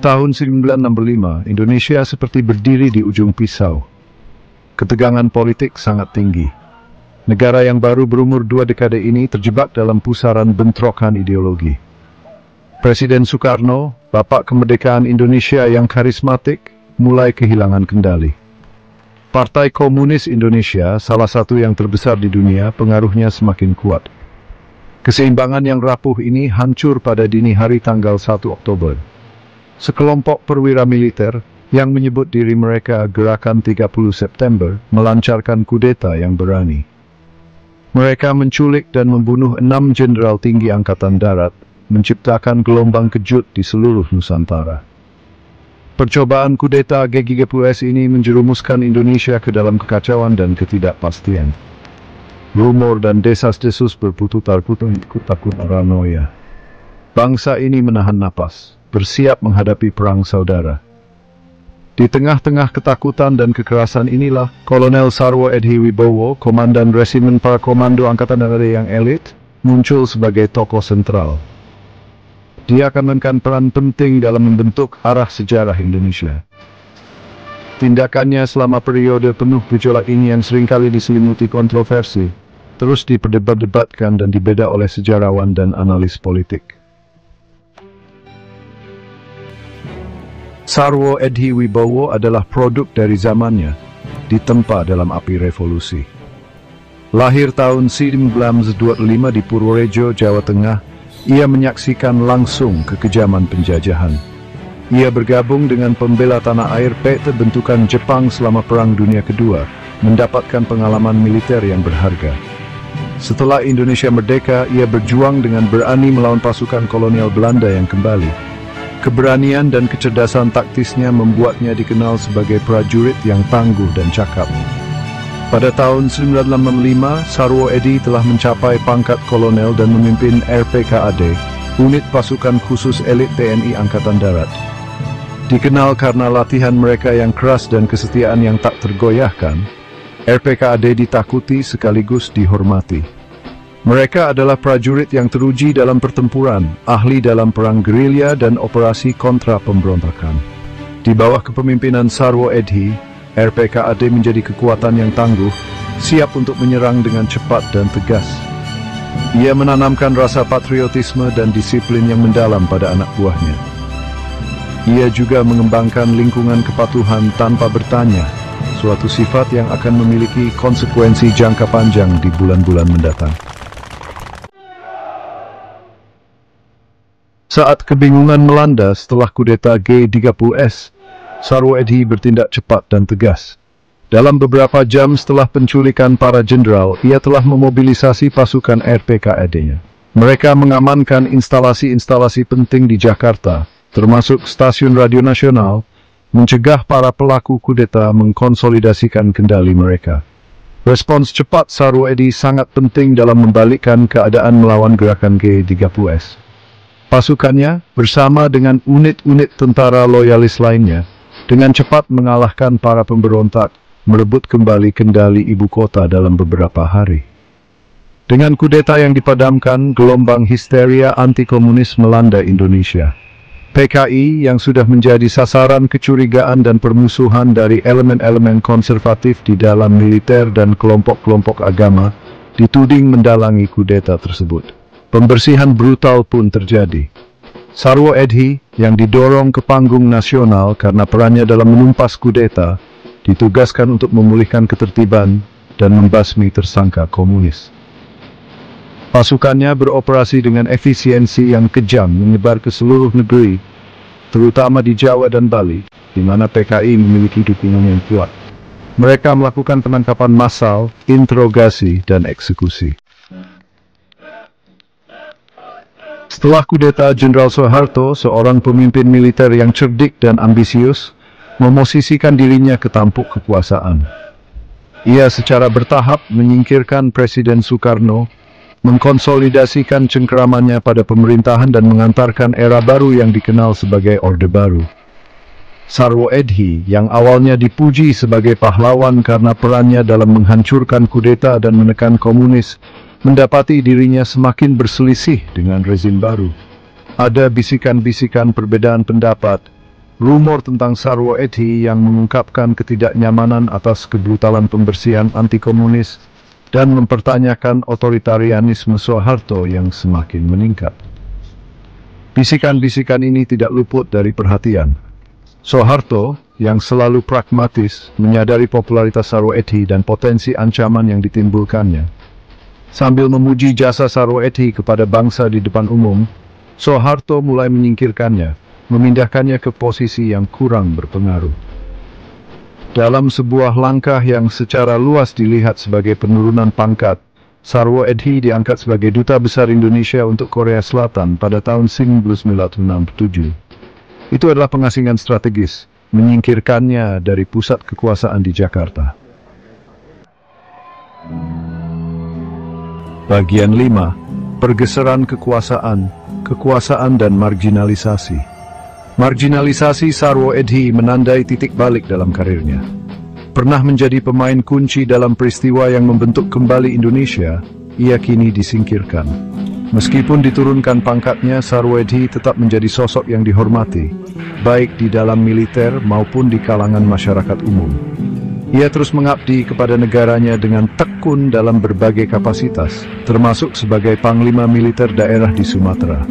tahun 1965, Indonesia seperti berdiri di ujung pisau. Ketegangan politik sangat tinggi. Negara yang baru berumur 2 dekade ini terjebak dalam pusaran bentrokan ideologi. Presiden Soekarno, bapak kemerdekaan Indonesia yang karismatik, mulai kehilangan kendali. Partai Komunis Indonesia, salah satu yang terbesar di dunia, pengaruhnya semakin kuat. Keseimbangan yang rapuh ini hancur pada dini hari tanggal 1 Oktober. Sekelompok perwira militer yang menyebut diri mereka Gerakan 30 September melancarkan kudeta yang berani. Mereka menculik dan membunuh 6 jenderal tinggi Angkatan Darat, menciptakan gelombang kejut di seluruh Nusantara. Percobaan kudeta G30S ini menjerumuskan Indonesia ke dalam kekacauan dan ketidakpastian. Rumor dan desas-desus berputar-putar takut paranoia. Bangsa ini menahan napas, bersiap menghadapi perang saudara. Di tengah-tengah ketakutan dan kekerasan inilah, Kolonel Sarwo Edhi Wibowo, Komandan Resimen Para Komando Angkatan Darat yang elit, muncul sebagai tokoh sentral. Dia akan memainkan peran penting dalam membentuk arah sejarah Indonesia. Tindakannya selama periode penuh gejolak ini yang seringkali diselimuti kontroversi, terus diperdebat-debatkan dan dibeda oleh sejarawan dan analis politik. Sarwo Edhi Wibowo adalah produk dari zamannya, ditempa dalam api revolusi. Lahir tahun 1925 di Purworejo, Jawa Tengah, ia menyaksikan langsung kekejaman penjajahan. Ia bergabung dengan pembela tanah air PT bentukan Jepang selama Perang Dunia Kedua, mendapatkan pengalaman militer yang berharga. Setelah Indonesia merdeka, ia berjuang dengan berani melawan pasukan kolonial Belanda yang kembali. Keberanian dan kecerdasan taktisnya membuatnya dikenal sebagai prajurit yang tangguh dan cakap. Pada tahun 1965, Sarwo Edhi telah mencapai pangkat kolonel dan memimpin RPKAD, unit pasukan khusus elit TNI Angkatan Darat. Dikenal karena latihan mereka yang keras dan kesetiaan yang tak tergoyahkan, RPKAD ditakuti sekaligus dihormati. Mereka adalah prajurit yang teruji dalam pertempuran, ahli dalam perang gerilya dan operasi kontra pemberontakan. Di bawah kepemimpinan Sarwo Edhi, RPKAD menjadi kekuatan yang tangguh, siap untuk menyerang dengan cepat dan tegas. Ia menanamkan rasa patriotisme dan disiplin yang mendalam pada anak buahnya. Ia juga mengembangkan lingkungan kepatuhan tanpa bertanya, suatu sifat yang akan memiliki konsekuensi jangka panjang di bulan-bulan mendatang. Saat kebingungan melanda setelah kudeta G30S, Sarwo Edhi bertindak cepat dan tegas. Dalam beberapa jam setelah penculikan para jenderal, ia telah memobilisasi pasukan RPKAD-nya. Mereka mengamankan instalasi-instalasi penting di Jakarta, termasuk stasiun radio nasional, mencegah para pelaku kudeta mengkonsolidasikan kendali mereka. Respons cepat Sarwo Edhi sangat penting dalam membalikkan keadaan melawan gerakan G30S. Pasukannya, bersama dengan unit-unit tentara loyalis lainnya, dengan cepat mengalahkan para pemberontak, merebut kembali kendali ibu kota dalam beberapa hari. Dengan kudeta yang dipadamkan, gelombang histeria anti-komunis melanda Indonesia. PKI yang sudah menjadi sasaran kecurigaan dan permusuhan dari elemen-elemen konservatif di dalam militer dan kelompok-kelompok agama, dituding mendalangi kudeta tersebut. Pembersihan brutal pun terjadi. Sarwo Edhi, yang didorong ke panggung nasional karena perannya dalam menumpas kudeta, ditugaskan untuk memulihkan ketertiban dan membasmi tersangka komunis. Pasukannya beroperasi dengan efisiensi yang kejam menyebar ke seluruh negeri, terutama di Jawa dan Bali, di mana PKI memiliki dukungan yang kuat. Mereka melakukan penangkapan massal, interogasi, dan eksekusi. Setelah kudeta, Jenderal Soeharto, seorang pemimpin militer yang cerdik dan ambisius, memosisikan dirinya ke tampuk kekuasaan. Ia secara bertahap menyingkirkan Presiden Soekarno, mengkonsolidasikan cengkeramannya pada pemerintahan dan mengantarkan era baru yang dikenal sebagai Orde Baru. Sarwo Edhi, yang awalnya dipuji sebagai pahlawan karena perannya dalam menghancurkan kudeta dan menekan komunis, mendapati dirinya semakin berselisih dengan rezim baru. Ada bisikan-bisikan perbedaan pendapat, Rumor tentang Sarwo Edhi yang mengungkapkan ketidaknyamanan atas kebrutalan pembersihan anti-komunis dan mempertanyakan otoritarianisme Soeharto yang semakin meningkat. Bisikan-bisikan ini tidak luput dari perhatian. Soeharto, yang selalu pragmatis, menyadari popularitas Sarwo Edhi dan potensi ancaman yang ditimbulkannya. Sambil memuji jasa Sarwo Edhi kepada bangsa di depan umum, Soeharto mulai menyingkirkannya, memindahkannya ke posisi yang kurang berpengaruh. Dalam sebuah langkah yang secara luas dilihat sebagai penurunan pangkat, Sarwo Edhi diangkat sebagai Duta Besar Indonesia untuk Korea Selatan pada tahun 1967. Itu adalah pengasingan strategis, menyingkirkannya dari pusat kekuasaan di Jakarta. Bagian 5. Pergeseran kekuasaan dan marginalisasi. Marginalisasi Sarwo Edhi menandai titik balik dalam karirnya. Pernah menjadi pemain kunci dalam peristiwa yang membentuk kembali Indonesia, ia kini disingkirkan. Meskipun diturunkan pangkatnya, Sarwo Edhi tetap menjadi sosok yang dihormati, baik di dalam militer maupun di kalangan masyarakat umum. Ia terus mengabdi kepada negaranya dengan tekun dalam berbagai kapasitas, termasuk sebagai Panglima Militer Daerah di Sumatera.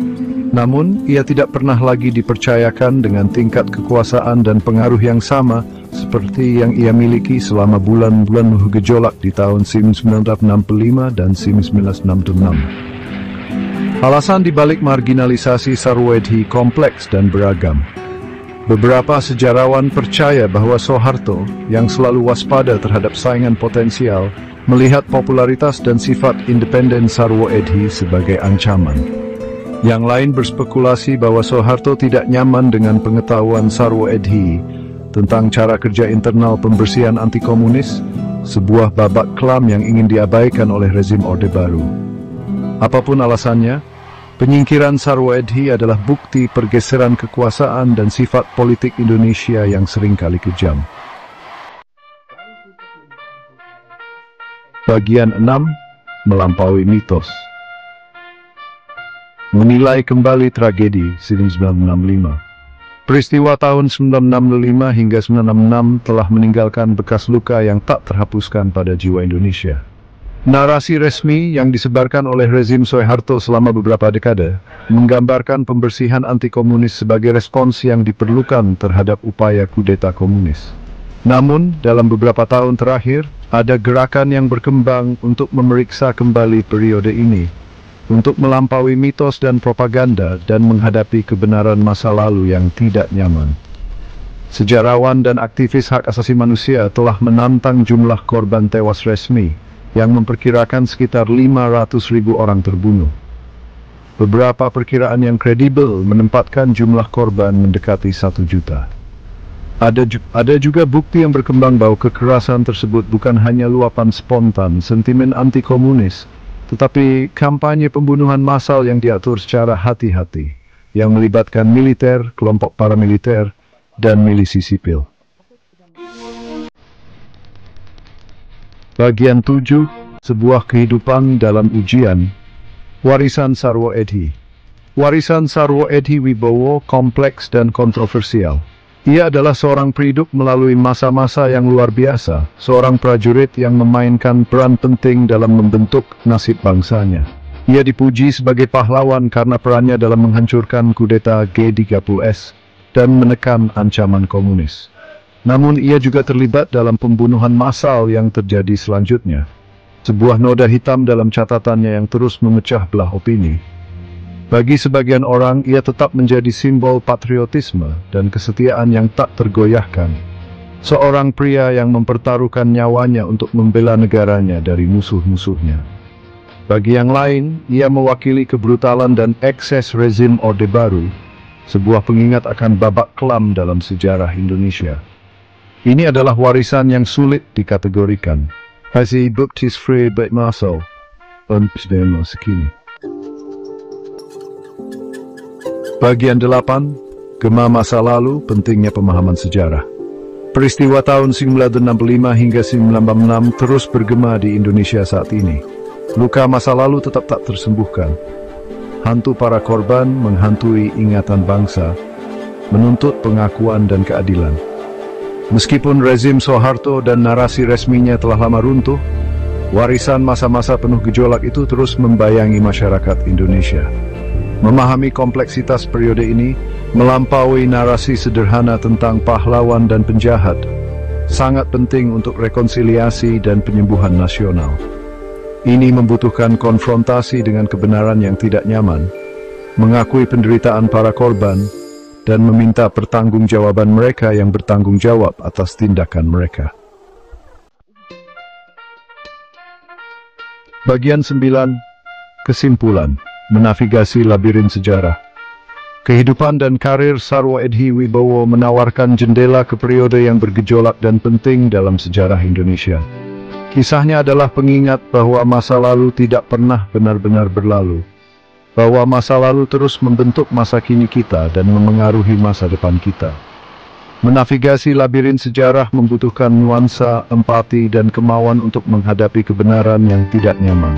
Namun, ia tidak pernah lagi dipercayakan dengan tingkat kekuasaan dan pengaruh yang sama seperti yang ia miliki selama bulan-bulan gejolak di tahun 1965 dan 1966. Alasan dibalik marginalisasi Sarwo Edhi kompleks dan beragam. Beberapa sejarawan percaya bahwa Soeharto, yang selalu waspada terhadap saingan potensial, melihat popularitas dan sifat independen Sarwo Edhi sebagai ancaman. Yang lain berspekulasi bahwa Soeharto tidak nyaman dengan pengetahuan Sarwo Edhi tentang cara kerja internal pembersihan anti-komunis, sebuah babak kelam yang ingin diabaikan oleh rezim Orde Baru. Apapun alasannya, penyingkiran Sarwo Edhi adalah bukti pergeseran kekuasaan dan sifat politik Indonesia yang seringkali kejam. Bagian 6. Melampaui mitos. Menilai kembali tragedi 1965. Peristiwa tahun 1965 hingga 1966 telah meninggalkan bekas luka yang tak terhapuskan pada jiwa Indonesia. Narasi resmi yang disebarkan oleh rezim Soeharto selama beberapa dekade menggambarkan pembersihan anti-komunis sebagai respons yang diperlukan terhadap upaya kudeta komunis. Namun, dalam beberapa tahun terakhir, ada gerakan yang berkembang untuk memeriksa kembali periode ini, untuk melampaui mitos dan propaganda dan menghadapi kebenaran masa lalu yang tidak nyaman. Sejarawan dan aktivis hak asasi manusia telah menantang jumlah korban tewas resmi, yang memperkirakan sekitar 500.000 orang terbunuh. Beberapa perkiraan yang kredibel menempatkan jumlah korban mendekati 1 juta. Ada juga bukti yang berkembang bahwa kekerasan tersebut bukan hanya luapan spontan sentimen anti-komunis, tetapi kampanye pembunuhan massal yang diatur secara hati-hati, yang melibatkan militer, kelompok paramiliter, dan milisi sipil. Bagian 7. Sebuah kehidupan dalam ujian. Warisan Sarwo Edhi. Warisan Sarwo Edhi Wibowo kompleks dan kontroversial. Ia adalah seorang perihidup melalui masa-masa yang luar biasa, seorang prajurit yang memainkan peran penting dalam membentuk nasib bangsanya. Ia dipuji sebagai pahlawan karena perannya dalam menghancurkan kudeta G30S dan menekan ancaman komunis. Namun ia juga terlibat dalam pembunuhan massal yang terjadi selanjutnya. Sebuah noda hitam dalam catatannya yang terus memecah belah opini. Bagi sebagian orang, ia tetap menjadi simbol patriotisme dan kesetiaan yang tak tergoyahkan. Seorang pria yang mempertaruhkan nyawanya untuk membela negaranya dari musuh-musuhnya. Bagi yang lain, ia mewakili kebrutalan dan ekses rezim Orde Baru, sebuah pengingat akan babak kelam dalam sejarah Indonesia. Ini adalah warisan yang sulit dikategorikan. Hasil bukti free by Marcel dan sekini. Bagian 8. Gema masa lalu, pentingnya pemahaman sejarah. Peristiwa tahun 1965 hingga 1966 terus bergema di Indonesia saat ini. Luka masa lalu tetap tak tersembuhkan. Hantu para korban menghantui ingatan bangsa. menuntut pengakuan dan keadilan. Meskipun rezim Soeharto dan narasi resminya telah lama runtuh, warisan masa-masa penuh gejolak itu terus membayangi masyarakat Indonesia. Memahami kompleksitas periode ini, melampaui narasi sederhana tentang pahlawan dan penjahat, sangat penting untuk rekonsiliasi dan penyembuhan nasional. Ini membutuhkan konfrontasi dengan kebenaran yang tidak nyaman, mengakui penderitaan para korban, dan meminta pertanggungjawaban mereka yang bertanggung jawab atas tindakan mereka. Bagian 9. Kesimpulan. Menavigasi labirin sejarah. Kehidupan dan karir Sarwo Edhi Wibowo menawarkan jendela ke periode yang bergejolak dan penting dalam sejarah Indonesia. Kisahnya adalah pengingat bahwa masa lalu tidak pernah benar-benar berlalu, bahwa masa lalu terus membentuk masa kini kita dan memengaruhi masa depan kita. Menavigasi labirin sejarah membutuhkan nuansa, empati, dan kemauan untuk menghadapi kebenaran yang tidak nyaman.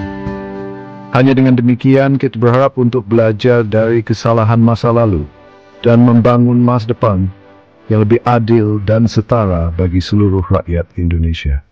Hanya dengan demikian kita berharap untuk belajar dari kesalahan masa lalu dan membangun masa depan yang lebih adil dan setara bagi seluruh rakyat Indonesia.